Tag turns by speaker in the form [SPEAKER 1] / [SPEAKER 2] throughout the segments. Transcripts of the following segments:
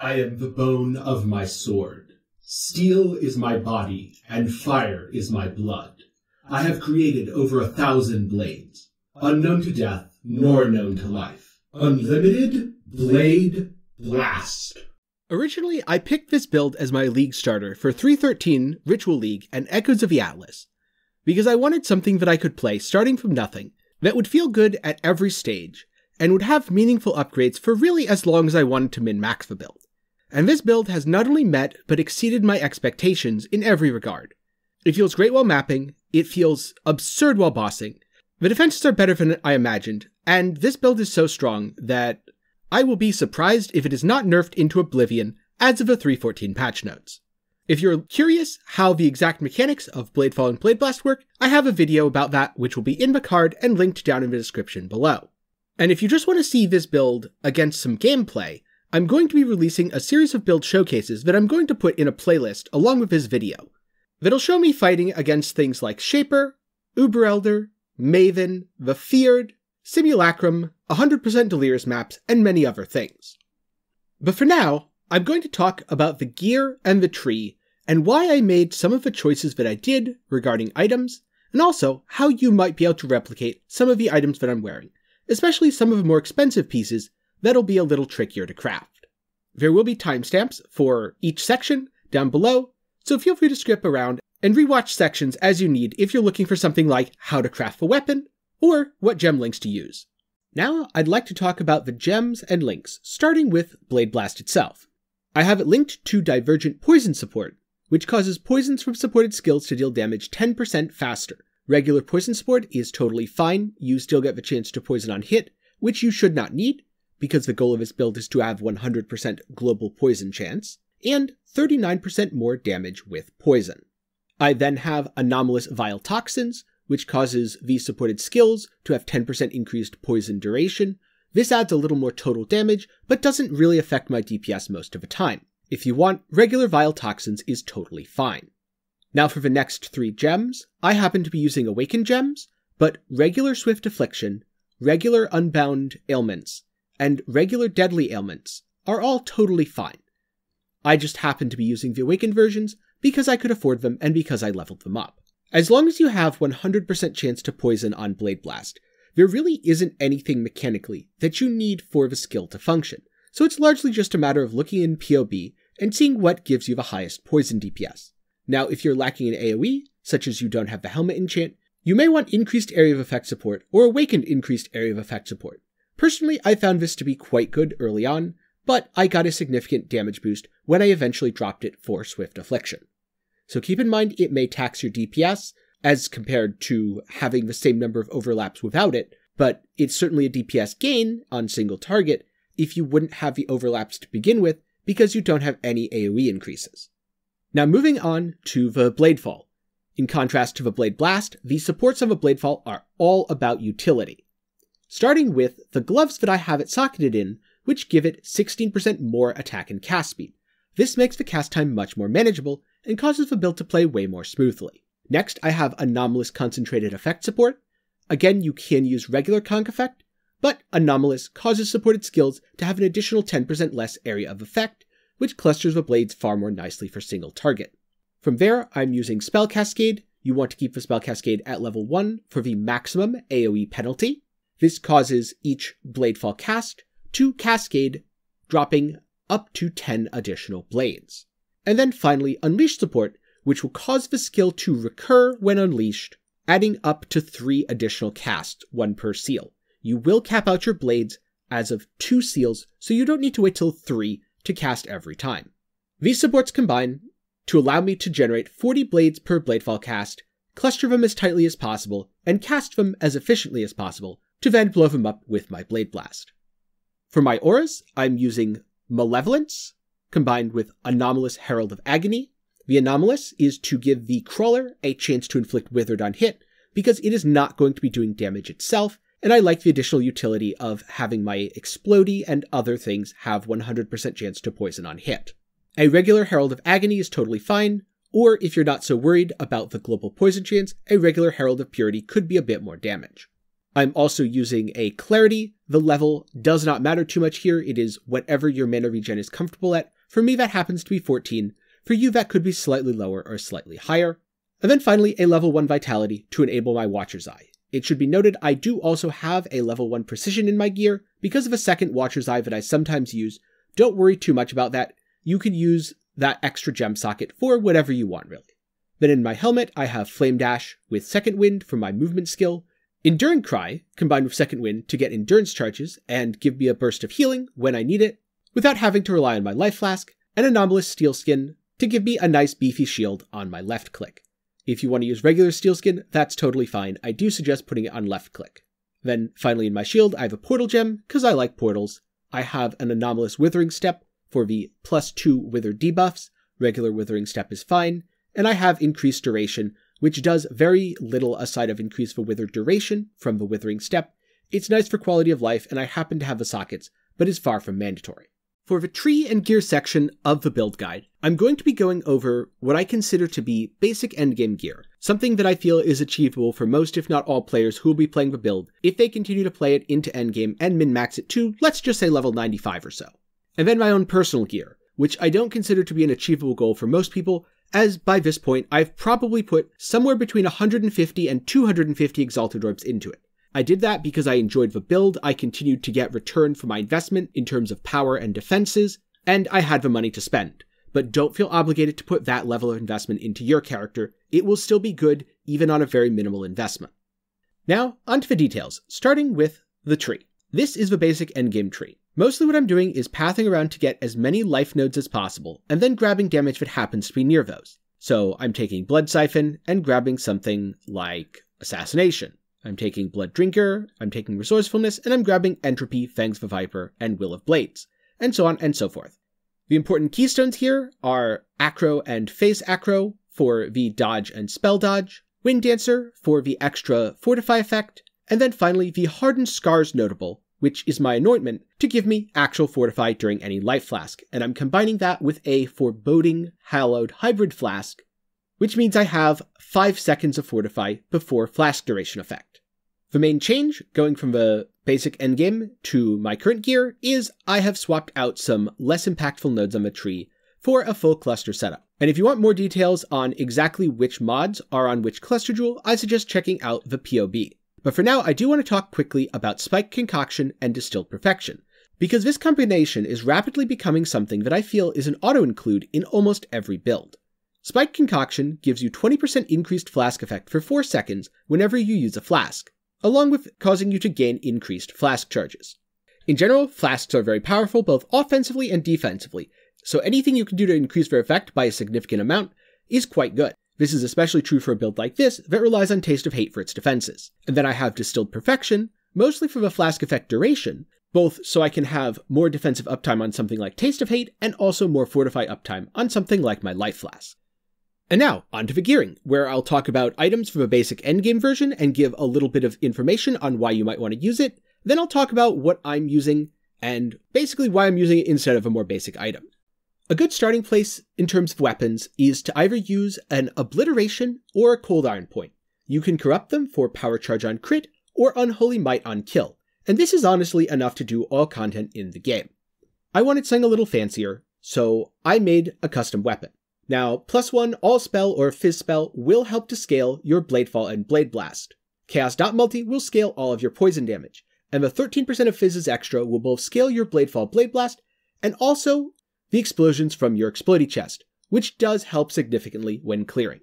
[SPEAKER 1] I am the bone of my sword. Steel is my body, and fire is my blood. I have created over 1,000 blades, unknown to death, nor known to life. Unlimited Blade Blast.
[SPEAKER 2] Originally, I picked this build as my League starter for 313, Ritual League, and Echoes of the Atlas, because I wanted something that I could play starting from nothing, that would feel good at every stage, and would have meaningful upgrades for really as long as I wanted to min-max the build. And this build has not only met, but exceeded my expectations in every regard. It feels great while mapping, it feels absurd while bossing, the defenses are better than I imagined, and this build is so strong that I will be surprised if it is not nerfed into oblivion as of the 3.14 patch notes. If you're curious how the exact mechanics of Bladefall and Blade Blast work, I have a video about that which will be in the card and linked down in the description below. And if you just want to see this build against some gameplay, I'm going to be releasing a series of build showcases that I'm going to put in a playlist along with this video, that'll show me fighting against things like Shaper, Uber Elder, Maven, the Feared, Simulacrum, 100% Delirious maps, and many other things. But for now, I'm going to talk about the gear and the tree, and why I made some of the choices that I did regarding items, and also how you might be able to replicate some of the items that I'm wearing, especially some of the more expensive pieces that'll be a little trickier to craft. There will be timestamps for each section down below, so feel free to skip around and rewatch sections as you need if you're looking for something like how to craft a weapon, or what gem links to use. Now I'd like to talk about the gems and links, starting with Blade Blast itself. I have it linked to Divergent Poison support, which causes poisons from supported skills to deal damage 10% faster. Regular poison support is totally fine, you still get the chance to poison on hit, which you should not need, because the goal of this build is to have 100% global poison chance, and 39% more damage with poison. I then have Anomalous Vile Toxins, which causes these supported skills to have 10% increased poison duration. This adds a little more total damage, but doesn't really affect my DPS most of the time. If you want, regular Vile Toxins is totally fine. Now for the next 3 gems, I happen to be using Awakened gems, but regular Swift Affliction, regular Unbound Ailments, and regular Deadly Ailments are all totally fine. I just happen to be using the Awakened versions because I could afford them and because I leveled them up. As long as you have 100% chance to poison on Blade Blast, there really isn't anything mechanically that you need for the skill to function, so it's largely just a matter of looking in POB and seeing what gives you the highest poison DPS. Now, if you're lacking in AoE, such as you don't have the helmet enchant, you may want increased area of effect support or awakened increased area of effect support. Personally, I found this to be quite good early on, but I got a significant damage boost when I eventually dropped it for Swift Affliction. So keep in mind it may tax your DPS as compared to having the same number of overlaps without it, but it's certainly a DPS gain on single target if you wouldn't have the overlaps to begin with because you don't have any AoE increases. Now moving on to the Bladefall. In contrast to the Blade Blast, the supports of a Bladefall are all about utility. Starting with the gloves that I have it socketed in, which give it 16% more attack and cast speed. This makes the cast time much more manageable and causes the build to play way more smoothly. Next, I have Anomalous Concentrated Effect support. Again, you can use regular Conc effect, but Anomalous causes supported skills to have an additional 10% less area of effect, which clusters the blades far more nicely for single target. From there, I'm using Spell Cascade. You want to keep the Spell Cascade at level 1 for the maximum AoE penalty. This causes each Bladefall cast to cascade, dropping up to 10 additional blades. And then finally, Unleash support, which will cause the skill to recur when unleashed, adding up to 3 additional casts, 1 per seal. You will cap out your blades as of 2 seals, so you don't need to wait till 3 to cast every time. These supports combine to allow me to generate 40 blades per Bladefall cast, cluster them as tightly as possible, and cast them as efficiently as possible, to then blow them up with my Blade Blast. For my auras, I'm using Malevolence, combined with Anomalous Herald of Agony. The Anomalous is to give the Crawler a chance to inflict Withered on hit, because it is not going to be doing damage itself, and I like the additional utility of having my Explodey and other things have 100% chance to poison on hit. A regular Herald of Agony is totally fine, or if you're not so worried about the global poison chance, a regular Herald of Purity could be a bit more damage. I'm also using a Clarity. The level does not matter too much here. It is whatever your mana regen is comfortable at. For me, that happens to be 14. For you, that could be slightly lower or slightly higher. And then finally, a level 1 Vitality to enable my Watcher's Eye. It should be noted I do also have a level 1 Precision in my gear because of a second Watcher's Eye that I sometimes use. Don't worry too much about that. You can use that extra gem socket for whatever you want, really. Then in my helmet, I have Flame Dash with Second Wind for my movement skill, Enduring Cry combined with Second Wind to get endurance charges and give me a burst of healing when I need it, without having to rely on my Life Flask, and Anomalous Steel Skin to give me a nice beefy shield on my left click. If you want to use regular Steel Skin, that's totally fine. I do suggest putting it on left click. Then finally in my shield, I have a Portal Gem because I like portals. I have an Anomalous Withering Step for the +2 Wither debuffs. Regular Withering Step is fine. And I have Increased Duration, which does very little aside of increase the Wither duration from the Withering Step. It's nice for quality of life, and I happen to have the sockets, but is far from mandatory. For the tree and gear section of the build guide, I'm going to be going over what I consider to be basic endgame gear, something that I feel is achievable for most if not all players who will be playing the build if they continue to play it into endgame and min-max it to, let's just say level 95 or so. And then my own personal gear, which I don't consider to be an achievable goal for most people, as by this point I've probably put somewhere between 150 and 250 Exalted Orbs into it. I did that because I enjoyed the build, I continued to get return for my investment in terms of power and defenses, and I had the money to spend. But don't feel obligated to put that level of investment into your character. It will still be good, even on a very minimal investment. Now, onto the details, starting with the tree. This is the basic endgame tree. Mostly what I'm doing is pathing around to get as many life nodes as possible, and then grabbing damage that happens to be near those. So I'm taking Blood Siphon and grabbing something like Assassination. I'm taking Blood Drinker, I'm taking Resourcefulness, and I'm grabbing Entropy, Fangs the Viper, and Will of Blades, and so on and so forth. The important keystones here are Acro and Phase Acro for the dodge and spell dodge, Wind Dancer for the extra Fortify effect, and then finally the Hardened Scars Notable, which is my anointment to give me actual Fortify during any Life Flask, and I'm combining that with a Foreboding Hallowed Hybrid Flask, which means I have 5 seconds of Fortify before Flask Duration effect. The main change, going from the basic endgame to my current gear, is I have swapped out some less impactful nodes on the tree for a full cluster setup. And if you want more details on exactly which mods are on which cluster jewel, I suggest checking out the POB. But for now, I do want to talk quickly about Spiked Concoction and Distilled Perfection, because this combination is rapidly becoming something that I feel is an auto-include in almost every build. Spiked Concoction gives you 20% increased flask effect for 4 seconds whenever you use a flask, along with causing you to gain increased flask charges. In general, flasks are very powerful both offensively and defensively, so anything you can do to increase their effect by a significant amount is quite good. This is especially true for a build like this that relies on Taste of Hate for its defenses. And then I have Distilled Perfection, mostly for the flask effect duration, both so I can have more defensive uptime on something like Taste of Hate and also more Fortify uptime on something like my Life Flask. And now, onto the gearing, where I'll talk about items from a basic endgame version and give a little bit of information on why you might want to use it. Then I'll talk about what I'm using and basically why I'm using it instead of a more basic item. A good starting place in terms of weapons is to either use an Obliteration or a Cold Iron Point. You can corrupt them for Power Charge on crit or Unholy Might on kill, and this is honestly enough to do all content in the game. I wanted something a little fancier, so I made a custom weapon. Now, +1 all spell or fizz spell will help to scale your Bladefall and Blade Blast. Chaos Dot Multi will scale all of your poison damage, and the 13% of fizzes extra will both scale your Bladefall Blade Blast and also the explosions from your Explodey chest, which does help significantly when clearing.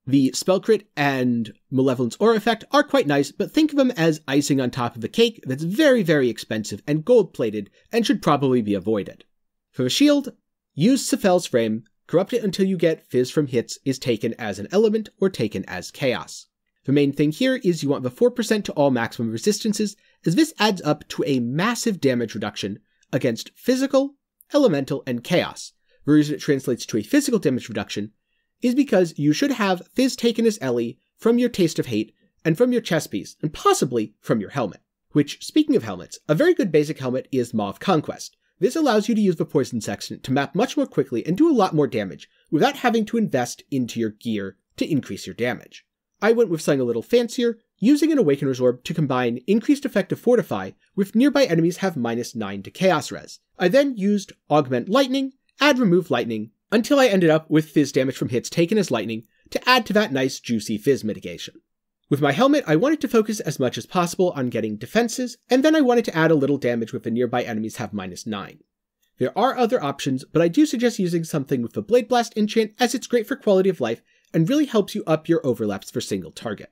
[SPEAKER 2] The Spell Crit and Malevolence Aura effect are quite nice, but think of them as icing on top of the cake that's very, very expensive and gold-plated and should probably be avoided. For the shield, use Sephel's Frame. Corrupt it until you get Fizz from hits is taken as an element or taken as chaos. The main thing here is you want the 4% to all maximum resistances, as this adds up to a massive damage reduction against physical, elemental, and chaos. The reason it translates to a physical damage reduction is because you should have Fizz taken as Ellie from your Taste of Hate and from your Chestpiece, and possibly from your helmet. Which, speaking of helmets, a very good basic helmet is Mauve Conquest. This allows you to use the Poison Sextant to map much more quickly and do a lot more damage, without having to invest into your gear to increase your damage. I went with something a little fancier, using an Awakener's Orb to combine increased effect of Fortify with nearby enemies have -9 to Chaos Res. I then used Augment Lightning, add Remove Lightning, until I ended up with Fizz damage from hits taken as lightning to add to that nice juicy Fizz mitigation. With my helmet, I wanted to focus as much as possible on getting defenses, and then I wanted to add a little damage with the nearby enemies have -9. There are other options, but I do suggest using something with the Blade Blast enchant as it's great for quality of life and really helps you up your overlaps for single target.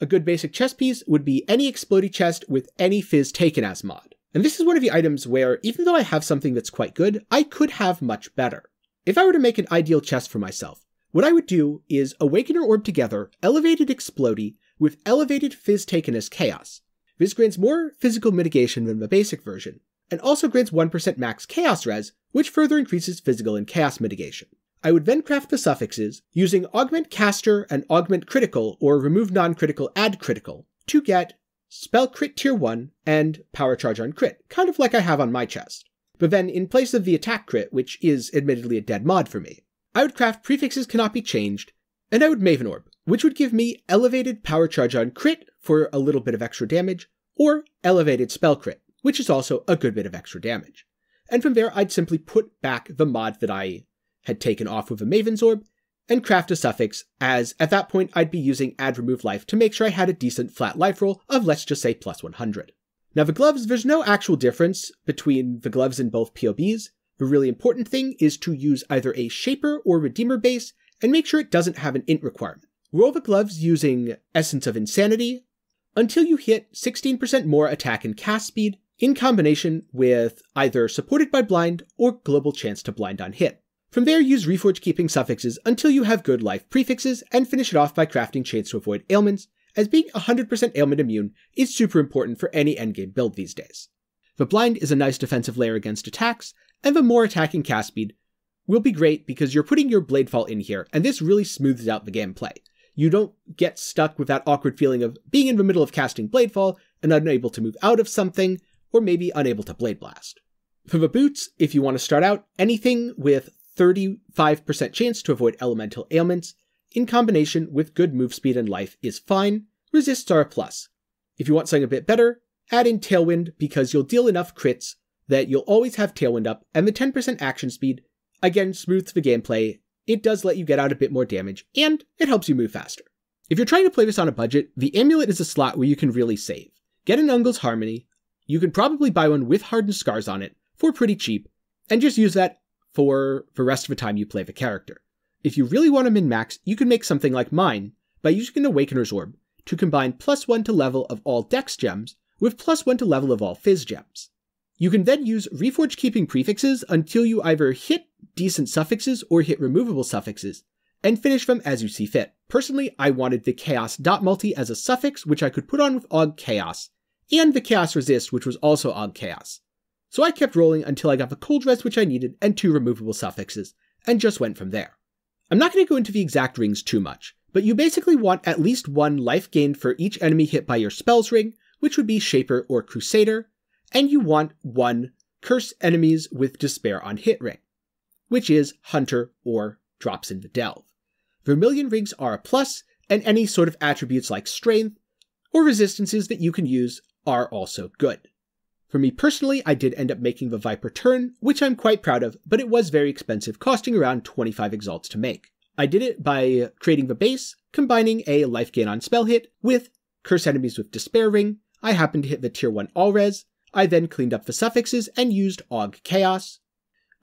[SPEAKER 2] A good basic chest piece would be any explodey chest with any Fizz taken as mod. And this is one of the items where, even though I have something that's quite good, I could have much better. If I were to make an ideal chest for myself, what I would do is Awakener Orb together, elevated explodey, with elevated Fizz taken as Chaos. This grants more physical mitigation than the basic version, and also grants 1% max Chaos Res, which further increases physical and Chaos mitigation. I would then craft the suffixes, using Augment Caster and Augment Critical or Remove Non-Critical Add Critical, to get Spell Crit Tier 1 and Power Charge on Crit, kind of like I have on my chest. But then, in place of the Attack Crit, which is admittedly a dead mod for me, I would craft Prefixes Cannot Be Changed, and I would Maven Orb, which would give me elevated Power Charge on Crit for a little bit of extra damage, or elevated Spell Crit, which is also a good bit of extra damage. And from there, I'd simply put back the mod that I had taken off with a Maven's Orb, and craft a suffix, as at that point I'd be using Add Remove Life to make sure I had a decent flat life roll of, let's just say, plus 100. Now the gloves, there's no actual difference between the gloves in both POBs. The really important thing is to use either a Shaper or Redeemer base, and make sure it doesn't have an int requirement. Roll the gloves using Essence of Insanity until you hit 16% more attack and cast speed, in combination with either Supported by Blind or Global Chance to Blind on hit. From there, use Reforge Keeping suffixes until you have good life prefixes, and finish it off by crafting Chains to avoid ailments, as being 100% ailment immune is super important for any endgame build these days. The Blind is a nice defensive layer against attacks, and the more attack and cast speed will be great because you're putting your Bladefall in here, and this really smooths out the gameplay. You don't get stuck with that awkward feeling of being in the middle of casting Bladefall and unable to move out of something, or maybe unable to Blade Blast. For the boots, if you want to start out, anything with 35% chance to avoid elemental ailments, in combination with good move speed and life is fine. Resists are a plus. If you want something a bit better, add in Tailwind because you'll deal enough crits that you'll always have Tailwind up, and the 10% action speed, again, smooths the gameplay. It does let you get out a bit more damage, and it helps you move faster. If you're trying to play this on a budget, the Amulet is a slot where you can really save. Get an Ungol's Harmony, you can probably buy one with Hardened Scars on it for pretty cheap, and just use that for the rest of the time you play the character. If you really want to min-max, you can make something like mine by using an Awakener's Orb to combine +1 to level of all Dex gems with +1 to level of all Fizz gems. You can then use Reforge Keeping prefixes until you either hit decent suffixes or hit removable suffixes, and finish them as you see fit. Personally, I wanted the Chaos dot multi as a suffix, which I could put on with Aug Chaos, and the Chaos Resist, which was also Aug Chaos. So I kept rolling until I got the Cold Res which I needed and 2 removable suffixes, and just went from there. I'm not going to go into the exact rings too much, but you basically want at least 1 life gained for each enemy hit by your spells ring, which would be Shaper or Crusader, and you want 1 curse enemies with Despair on hit ring, which is Hunter or Drops in the Delve. Vermilion rings are a plus, and any sort of attributes like Strength or resistances that you can use are also good. For me personally, I did end up making the Viper Turn, which I'm quite proud of, but it was very expensive, costing around 25 exalts to make. I did it by creating the base, combining a life gain on spell hit with curse enemies with Despair Ring. I happened to hit the tier 1 all res. I then cleaned up the suffixes and used Aug Chaos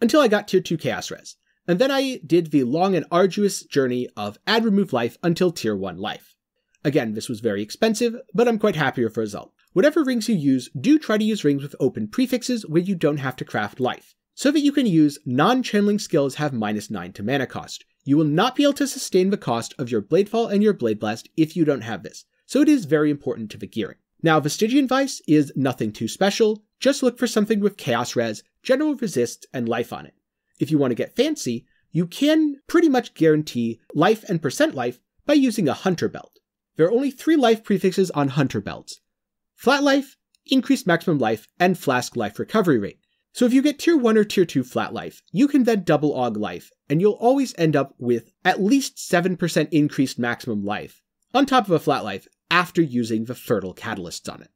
[SPEAKER 2] until I got tier 2 Chaos res. And then I did the long and arduous journey of Add Remove Life until tier 1 life. Again, this was very expensive, but I'm quite happy with the result. Whatever rings you use, do try to use rings with open prefixes where you don't have to craft life, so that you can use non-channeling skills have -9 to mana cost. You will not be able to sustain the cost of your Bladefall and your Blade Blast if you don't have this, so it is very important to the gearing. Now, Vestigian Vice is nothing too special, just look for something with Chaos Res, General Resists, and life on it. If you want to get fancy, you can pretty much guarantee life and percent life by using a Hunter Belt. There are only 3 life prefixes on Hunter Belts: Flat Life, Increased Maximum Life, and Flask Life Recovery Rate. So if you get tier 1 or tier 2 Flat Life, you can then double Aug Life, and you'll always end up with at least 7% increased maximum life, on top of a Flat Life, after using the fertile catalysts on it.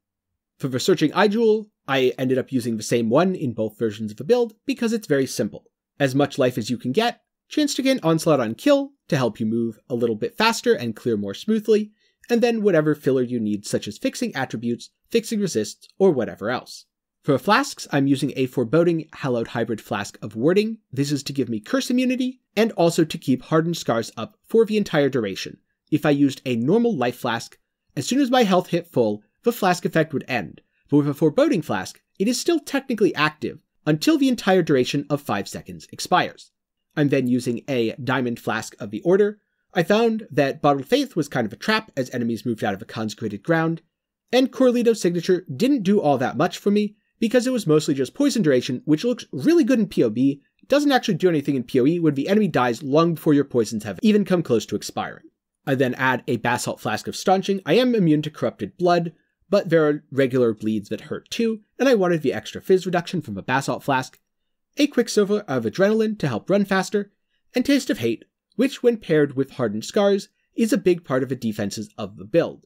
[SPEAKER 2] For the Searching Eye Jewel, I ended up using the same one in both versions of the build because it's very simple. As much life as you can get, chance to gain Onslaught on kill to help you move a little bit faster and clear more smoothly, and then whatever filler you need such as fixing attributes, fixing resists, or whatever else. For the Flasks, I'm using a Foreboding Hallowed Hybrid Flask of Warding. This is to give me curse immunity, and also to keep Hardened Scars up for the entire duration. If I used a normal life flask, as soon as my health hit full, the flask effect would end, but with a Foreboding Flask, it is still technically active until the entire duration of 5 seconds expires. I'm then using a Diamond Flask of the Order. I found that Bottled Faith was kind of a trap as enemies moved out of a consecrated ground, and Corlito's Signature didn't do all that much for me, because it was mostly just poison duration, which looks really good in PoB, doesn't actually do anything in PoE when the enemy dies long before your poisons have even come close to expiring. I then add a Basalt Flask of Staunching. I am immune to Corrupted Blood, but there are regular bleeds that hurt too, and I wanted the extra fizz reduction from a Basalt Flask, a Quicksilver of Adrenaline to help run faster, and Taste of Hate, which when paired with Hardened Scars, is a big part of the defenses of the build.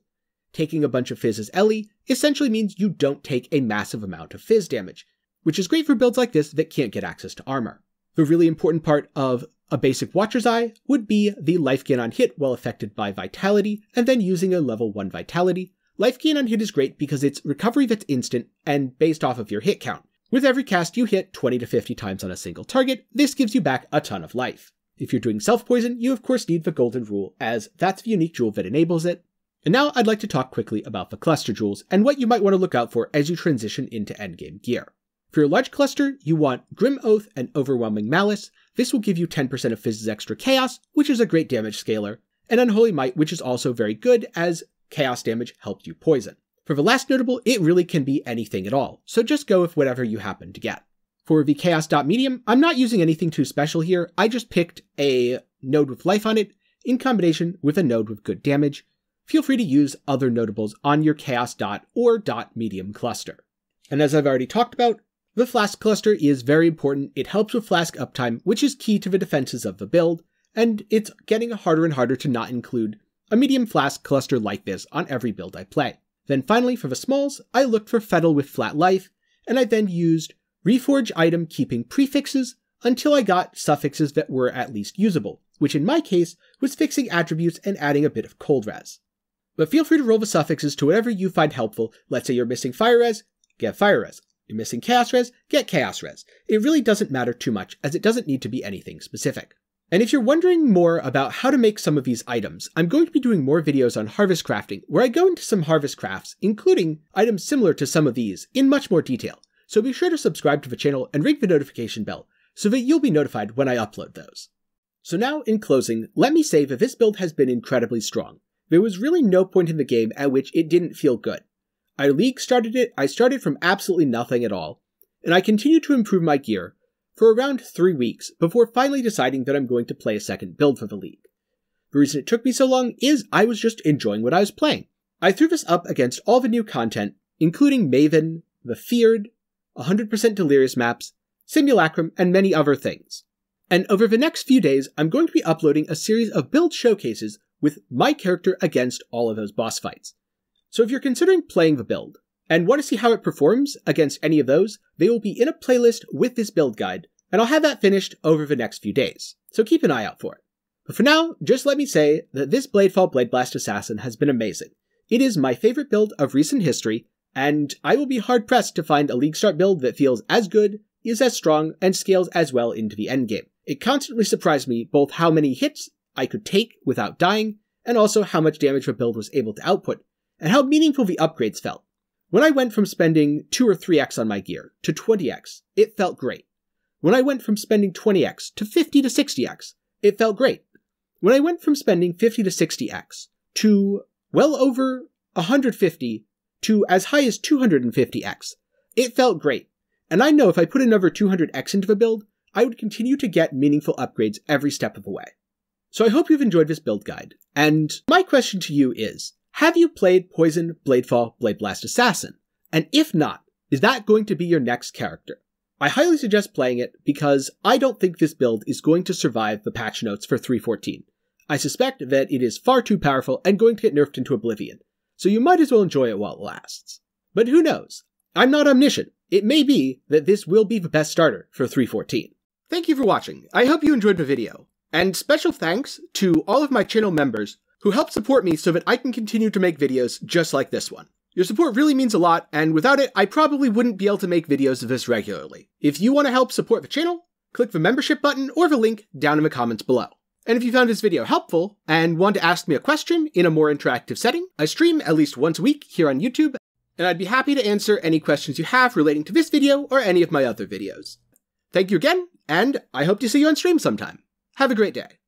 [SPEAKER 2] Taking a bunch of fizz as Ellie essentially means you don't take a massive amount of fizz damage, which is great for builds like this that can't get access to armor. The really important part of a basic Watcher's Eye would be the life gain on hit while affected by Vitality, and then using a level 1 Vitality. Life gain on hit is great because it's recovery that's instant and based off of your hit count. With every cast you hit 20 to 50 times on a single target, this gives you back a ton of life. If you're doing self-poison, you of course need the Golden Rule, as that's the unique jewel that enables it. And now I'd like to talk quickly about the cluster jewels and what you might want to look out for as you transition into endgame gear. For your large cluster, you want Grim Oath and Overwhelming Malice. This will give you 10% of Fizz's extra Chaos, which is a great damage scaler, and Unholy Might, which is also very good as Chaos damage helped you poison. For the last notable, it really can be anything at all, so just go with whatever you happen to get. For the Chaos.medium, I'm not using anything too special here, I just picked a node with life on it in combination with a node with good damage. Feel free to use other notables on your Chaos dot or dot medium cluster. And as I've already talked about, the Flask cluster is very important. It helps with Flask uptime, which is key to the defenses of the build, and it's getting harder and harder to not include a medium Flask cluster like this on every build I play. Then finally, for the smalls, I looked for Fettle with flat life, and I then used Reforge item keeping prefixes until I got suffixes that were at least usable, which in my case was fixing attributes and adding a bit of cold res. But feel free to roll the suffixes to whatever you find helpful. Let's say you're missing fire res, get fire res. You're missing chaos res, get chaos res. It really doesn't matter too much, as it doesn't need to be anything specific. And if you're wondering more about how to make some of these items, I'm going to be doing more videos on harvest crafting, where I go into some harvest crafts, including items similar to some of these, in much more detail. So be sure to subscribe to the channel and ring the notification bell, so that you'll be notified when I upload those. So now, in closing, let me say that this build has been incredibly strong. There was really no point in the game at which it didn't feel good. I league started it, I started from absolutely nothing at all, and I continued to improve my gear for around 3 weeks before finally deciding that I'm going to play a second build for the league. The reason it took me so long is I was just enjoying what I was playing. I threw this up against all the new content, including Maven, the Feared, 100% Delirious maps, Simulacrum, and many other things. And over the next few days, I'm going to be uploading a series of build showcases with my character against all of those boss fights. So if you're considering playing the build, and want to see how it performs against any of those, they will be in a playlist with this build guide, and I'll have that finished over the next few days, so keep an eye out for it. But for now, just let me say that this Bladefall Blade Blast Assassin has been amazing. It is my favorite build of recent history, and I will be hard-pressed to find a League Start build that feels as good, is as strong, and scales as well into the endgame. It constantly surprised me both how many hits I could take without dying, and also how much damage the build was able to output, and how meaningful the upgrades felt. When I went from spending 2 or 3x on my gear to 20x, it felt great. When I went from spending 20x to 50 to 60x, it felt great. When I went from spending 50 to 60x to well over 150 to as high as 250x, it felt great. And I know if I put another 200x into the build, I would continue to get meaningful upgrades every step of the way. So I hope you've enjoyed this build guide, and my question to you is, have you played Poison Bladefall Blade Blast Assassin? And if not, is that going to be your next character? I highly suggest playing it because I don't think this build is going to survive the patch notes for 3.14. I suspect that it is far too powerful and going to get nerfed into oblivion. so you might as well enjoy it while it lasts. But who knows? I'm not omniscient. It may be that this will be the best starter for 3.14. Thank you for watching. I hope you enjoyed the video. And special thanks to all of my channel members who help support me so that I can continue to make videos just like this one. Your support really means a lot, and without it, I probably wouldn't be able to make videos of this regularly. If you want to help support the channel, click the membership button or the link down in the comments below. And if you found this video helpful and want to ask me a question in a more interactive setting, I stream at least once a week here on YouTube, and I'd be happy to answer any questions you have relating to this video or any of my other videos. Thank you again, and I hope to see you on stream sometime. Have a great day.